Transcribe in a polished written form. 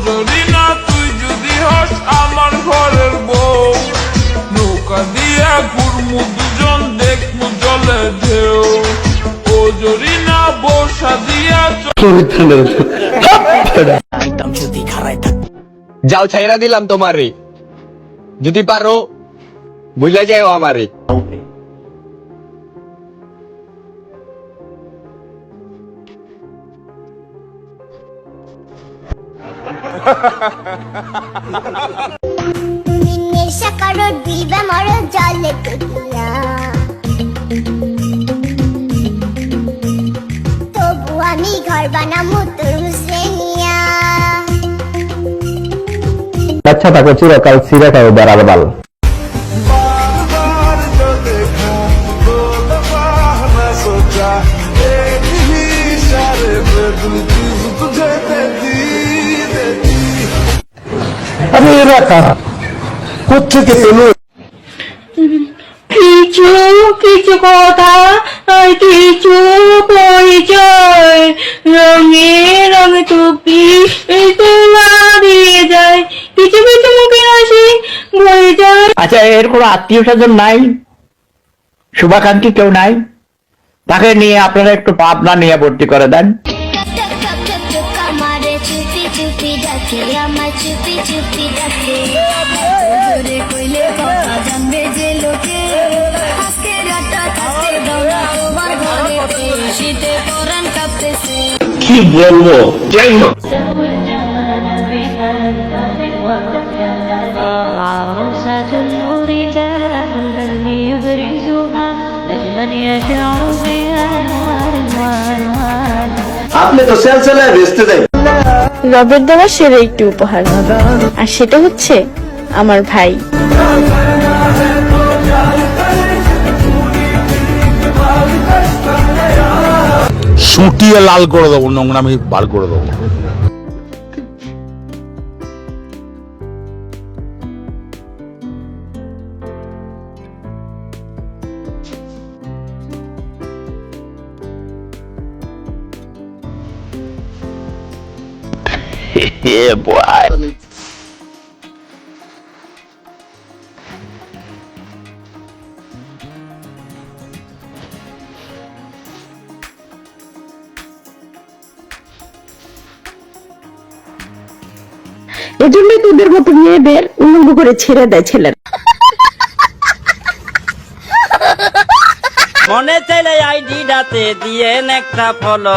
জরিনা তুই যদি হস আমার ঘরের বউ, নৌকা দিয়া ঘুরমু দুজন দেখমু জলে ঢেউ। ও জরিনা বর্ষা দিয়া যাও ছাইরা দিলাম তোমারে, যদি পারো বুঝলা যাও আমারে। নেশা করো দিবে মরো জলে কুদিয়া, তবু আমি ঘর বানামু তরমুজ রে নিয়া। আচ্ছা তাকে চিরকাল ছিঁড়ে খাও বেড়ার বাল। আমি রাখা কোথেকে পেলো কিছু কিছু কথা আর কিছু পরিচয়, রঙে রঙে টুপি তোলা দিয়ে যায়, কিছু কিছু মুখে হাসি বয়ে যায়। আচ্ছা এর কোনো আত্মীয় স্বজন নাই, শুভাকাঙ্ক্ষী কেউ নাই? তাকে নিয়ে আপনারা একটু পাবনা নিয়ে ভর্তি করে দেন। আমারে চুপি চুপি ডাকে, আমার চুপি চুপি ডাকে, কইলে কথা জানবে যে লোকে, আজকে রাতটা থাকতে দাও না তোমার ঘরে, শীতে পরান কাঁপতেছে। কি বলবো, যাই হোক আপনি তো সেলসেলায় বেচতে যাই। রবের দেওয়া সেরা একটি উপহার, আর সেটা হচ্ছে আমার ভাই। সুটিয়ে লাল করে দেবো, নোংরামি বার করে দেবো। Yeah, boy. এজন্যই তোদের মতো মেয়েদের উলঙ্গ করে ছেড়ে দেয় ছেলেরা। মনে চাইলে আইডিটাতে দিয়ে একটা ফলো।